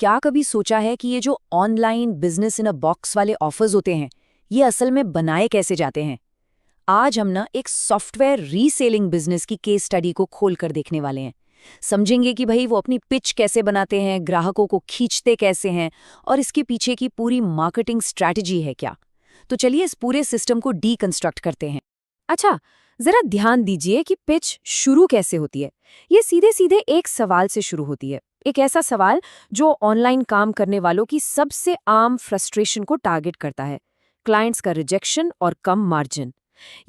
क्या कभी सोचा है कि ये जो online business in a box वाले ऑफर्स होते हैं, ये असल में बनाए कैसे जाते हैं? आज हम ना एक सॉफ्टवेयर रीसेलिंग बिजनेस की केस स्टडी को खोल कर देखने वाले हैं। समझेंगे कि भाई वो अपनी पिच कैसे बनाते हैं, ग्राहकों को खींचते कैसे हैं और इसके पीछे की पूरी मार्केटिंग स्ट्रैटेजी है क्या। तो चलिए इस पूरे सिस्टम को डीकंस्ट्रक्ट करते हैं। अच्छा, जरा ध्यान दीजिए कि पिच शुरू कैसे होती है। ये सीधे सीधे एक सवाल से शुरू होती है। एक ऐसा सवाल जो ऑनलाइन काम करने वालों की सबसे आम फ्रस्ट्रेशन को टारगेट करता है, क्लाइंट्स का रिजेक्शन और कम मार्जिन।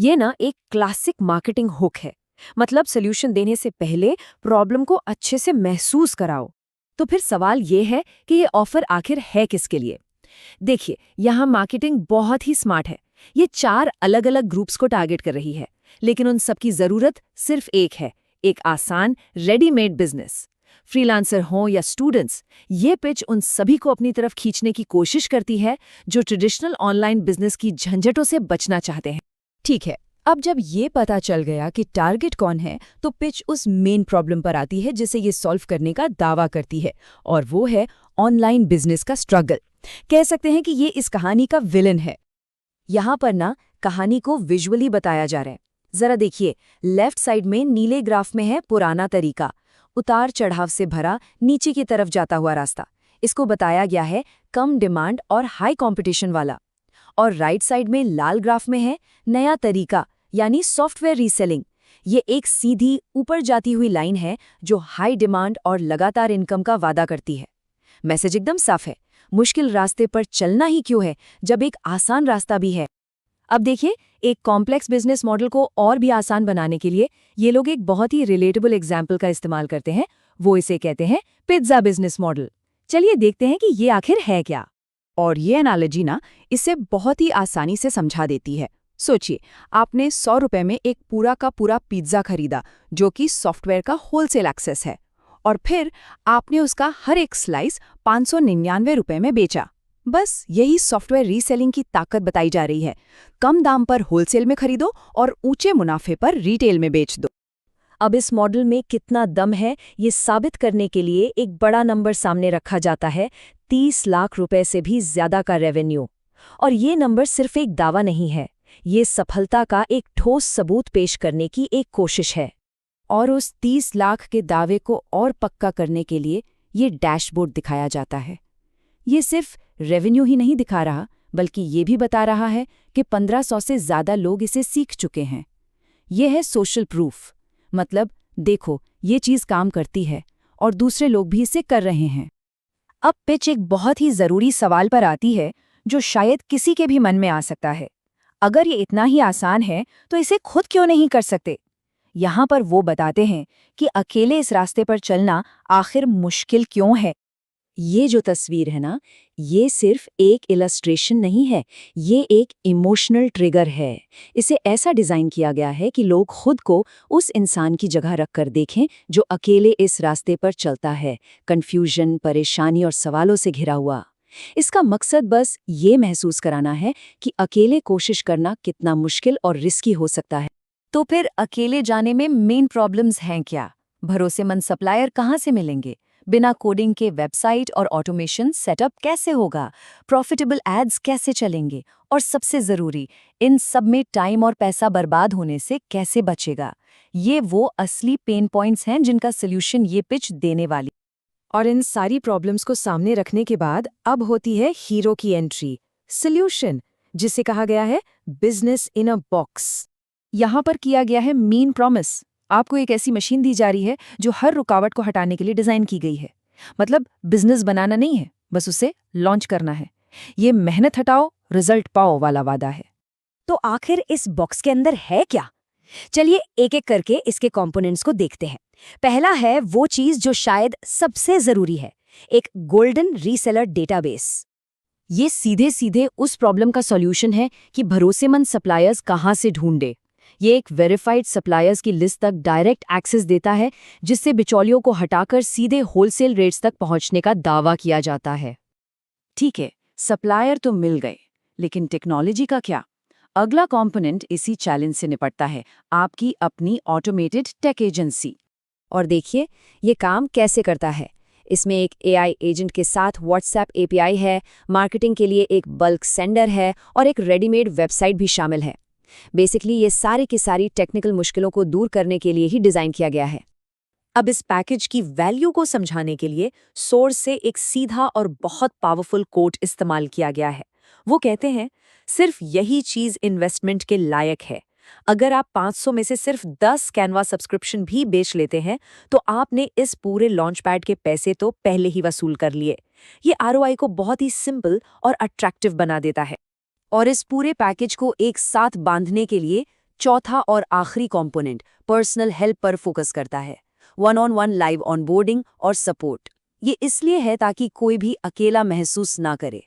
ये ना एक क्लासिक मार्केटिंग हुक है। मतलब सोल्यूशन देने से पहले प्रॉब्लम को अच्छे से महसूस कराओ। तो फिर सवाल ये है कि ये ऑफर आखिर है किसके लिए। देखिए, यहाँ मार्केटिंग बहुत ही स्मार्ट है। ये 4 अलग अलग ग्रुप्स को टारगेट कर रही है, लेकिन उन सबकी जरूरत सिर्फ एक है, एक आसान रेडीमेड बिजनेस। फ्रीलांसर हों या स्टूडेंट्स, ये पिच उन सभी को अपनी तरफ खींचने की कोशिश करती है जो ट्रेडिशनल ऑनलाइन बिजनेस की झंझटों से बचना चाहते हैं। ठीक है, अब जब ये पता चल गया कि टारगेट कौन है, तो पिच उस मेन प्रॉब्लम पर आती है जिसे ये सॉल्व करने का दावा करती है, और वो है ऑनलाइन बिजनेस का स्ट्रगल। कह सकते हैं कि ये इस कहानी का विलन है। यहाँ पर ना कहानी को विजुअली बताया जा रहा है। जरा देखिए, लेफ्ट साइड में नीले ग्राफ में है पुराना तरीका, उतार चढ़ाव से भरा नीचे की तरफ जाता हुआ रास्ता। इसको बताया गया है कम डिमांड और हाई कंपटीशन वाला। और राइट साइड में लाल ग्राफ में है नया तरीका, यानी सॉफ्टवेयर रीसेलिंग। ये एक सीधी ऊपर जाती हुई लाइन है जो हाई डिमांड और लगातार इनकम का वादा करती है। मैसेज एकदम साफ है, मुश्किल रास्ते पर चलना ही क्यों है जब एक आसान रास्ता भी है। अब देखिए, एक कॉम्प्लेक्स बिजनेस मॉडल को और भी आसान बनाने के लिए ये लोग एक बहुत ही रिलेटेबल एग्जाम्पल का इस्तेमाल करते हैं। वो इसे कहते हैं पिज्जा बिजनेस मॉडल। चलिए देखते हैं कि ये आखिर है क्या। और ये एनालॉजी ना इसे बहुत ही आसानी से समझा देती है। सोचिए, आपने 100 रुपए में एक पूरा का पूरा पिज्जा खरीदा, जो कि सॉफ्टवेयर का होलसेल एक्सेस है, और फिर आपने उसका हर एक स्लाइस 599 रुपए में बेचा। बस यही सॉफ्टवेयर रीसेलिंग की ताकत बताई जा रही है। कम दाम पर होलसेल में खरीदो और ऊंचे मुनाफे पर रिटेल में बेच दो। अब इस मॉडल में कितना दम है, ये साबित करने के लिए एक बड़ा नंबर सामने रखा जाता है, 30 लाख रुपए से भी ज्यादा का रेवेन्यू। और ये नंबर सिर्फ एक दावा नहीं है, ये सफलता का एक ठोस सबूत पेश करने की एक कोशिश है। और उस 30 लाख के दावे को और पक्का करने के लिए ये डैशबोर्ड दिखाया जाता है। ये सिर्फ रेवेन्यू ही नहीं दिखा रहा, बल्कि ये भी बता रहा है कि 1500 से ज्यादा लोग इसे सीख चुके हैं। ये है सोशल प्रूफ। मतलब देखो, ये चीज काम करती है और दूसरे लोग भी इसे कर रहे हैं। अब पिच एक बहुत ही जरूरी सवाल पर आती है जो शायद किसी के भी मन में आ सकता है। अगर ये इतना ही आसान है तो इसे खुद क्यों नहीं कर सकते? यहाँ पर वो बताते हैं कि अकेले इस रास्ते पर चलना आखिर मुश्किल क्यों है। ये जो तस्वीर है ना, ये सिर्फ एक इलस्ट्रेशन नहीं है, ये एक इमोशनल ट्रिगर है। इसे ऐसा डिजाइन किया गया है कि लोग खुद को उस इंसान की जगह रखकर देखें जो अकेले इस रास्ते पर चलता है, कंफ्यूजन, परेशानी और सवालों से घिरा हुआ। इसका मकसद बस ये महसूस कराना है कि अकेले कोशिश करना कितना मुश्किल और रिस्की हो सकता है। तो फिर अकेले जाने में मेन प्रॉब्लम्स हैं क्या? भरोसेमंद सप्लायर कहाँ से मिलेंगे? बिना कोडिंग के वेबसाइट और ऑटोमेशन सेटअप कैसे होगा? प्रॉफिटेबल एड्स कैसे चलेंगे? और सबसे ज़रूरी, इन सब में टाइम और पैसा बर्बाद होने से कैसे बचेगा? ये वो असली पेन पॉइंट्स हैं जिनका सॉल्यूशन ये पिच देने वाली। और इन सारी प्रॉब्लम्स को सामने रखने के बाद अब होती है हीरो की एंट्री, सॉल्यूशन, जिसे कहा गया है बिजनेस इन अ बॉक्स। यहाँ पर किया गया है मेन प्रॉमिस। आपको एक ऐसी मशीन दी जा रही है जो हर रुकावट को हटाने के लिए डिजाइन की गई है। मतलब बिजनेस बनाना नहीं है, बस उसे लॉन्च करना है। ये मेहनत हटाओ रिजल्ट पाओ वाला वादा है। तो आखिर इस बॉक्स के अंदर है क्या? चलिए एक एक करके इसके कंपोनेंट्स को देखते हैं। पहला है वो चीज जो शायद सबसे जरूरी है, एक गोल्डन रीसेलर डेटाबेस। ये सीधे सीधे उस प्रॉब्लम का सॉल्यूशन है कि भरोसेमंद सप्लायर्स कहाँ से ढूंढे। ये एक वेरीफाइड सप्लायर्स की लिस्ट तक डायरेक्ट एक्सेस देता है, जिससे बिचौलियों को हटाकर सीधे होलसेल रेट्स तक पहुंचने का दावा किया जाता है। ठीक है, सप्लायर तो मिल गए, लेकिन टेक्नोलॉजी का क्या? अगला कंपोनेंट इसी चैलेंज से निपटता है, आपकी अपनी ऑटोमेटेड टेक एजेंसी। और देखिए ये काम कैसे करता है। इसमें एक AI एजेंट के साथ WhatsApp API है, मार्केटिंग के लिए एक बल्क सेंडर है और एक रेडीमेड वेबसाइट भी शामिल है। बेसिकली ये सारी की सारी टेक्निकल मुश्किलों को दूर करने के लिए ही डिज़ाइन किया गया है। अब इस पैकेज की वैल्यू को समझाने के लिए सोर्स से एक सीधा और बहुत पावरफुल कोट इस्तेमाल किया गया है। वो कहते हैं, सिर्फ यही चीज इन्वेस्टमेंट के लायक है। अगर आप 500 में से सिर्फ 10 कैनवा सब्सक्रिप्शन भी बेच लेते हैं तो आपने इस पूरे लॉन्च पैड के पैसे तो पहले ही वसूल कर लिए। ये ROI को बहुत ही सिंपल और अट्रैक्टिव बना देता है। और इस पूरे पैकेज को एक साथ बांधने के लिए चौथा और आखिरी कंपोनेंट पर्सनल हेल्प पर फोकस करता है। 1-on-1 लाइव ऑनबोर्डिंग और सपोर्ट। ये इसलिए है ताकि कोई भी अकेला महसूस ना करे।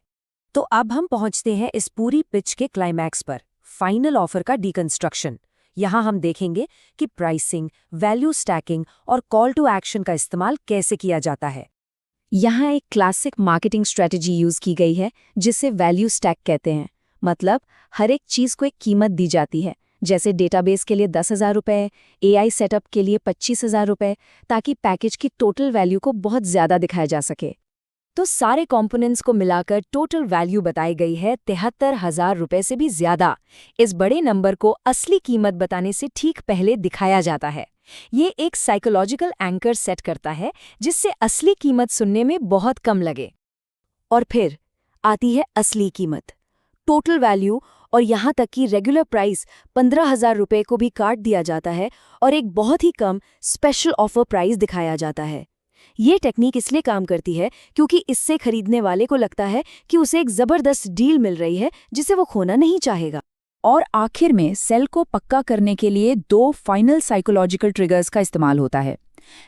तो अब हम पहुंचते हैं इस पूरी पिच के क्लाइमैक्स पर, फाइनल ऑफर का डिकंस्ट्रक्शन। यहाँ हम देखेंगे कि प्राइसिंग, वैल्यू स्टैकिंग और कॉल टू एक्शन का इस्तेमाल कैसे किया जाता है। यहाँ एक क्लासिक मार्केटिंग स्ट्रेटजी यूज की गई है जिसे वैल्यू स्टैक कहते हैं। मतलब हर एक चीज को एक कीमत दी जाती है, जैसे डेटाबेस के लिए 10,000 रुपये, AI सेटअप के लिए 25,000 रुपये, ताकि पैकेज की टोटल वैल्यू को बहुत ज्यादा दिखाया जा सके। तो सारे कंपोनेंट्स को मिलाकर टोटल वैल्यू बताई गई है 73,000 रुपये से भी ज्यादा। इस बड़े नंबर को असली कीमत बताने से ठीक पहले दिखाया जाता है। ये एक साइकोलॉजिकल एंकर सेट करता है जिससे असली कीमत सुनने में बहुत कम लगे। और फिर आती है असली कीमत, टोटल वैल्यू, और यहाँ तक कि रेगुलर प्राइस 15,000 रुपये को भी काट दिया जाता है और एक बहुत ही कम स्पेशल ऑफर प्राइस दिखाया जाता है। ये टेक्निक इसलिए काम करती है क्योंकि इससे खरीदने वाले को लगता है कि उसे एक जबरदस्त डील मिल रही है जिसे वो खोना नहीं चाहेगा। और आखिर में सेल को पक्का करने के लिए 2 फाइनल साइकोलॉजिकल ट्रिगर्स का इस्तेमाल होता है।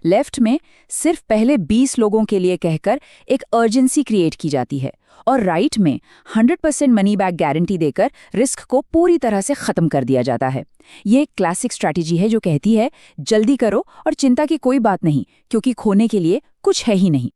लेफ्ट में सिर्फ पहले 20 लोगों के लिए कहकर एक अर्जेंसी क्रिएट की जाती है और राइट में 100% मनी बैक गारंटी देकर रिस्क को पूरी तरह से खत्म कर दिया जाता है। ये एक क्लासिक स्ट्रैटेजी है जो कहती है जल्दी करो और चिंता की कोई बात नहीं, क्योंकि खोने के लिए कुछ है ही नहीं।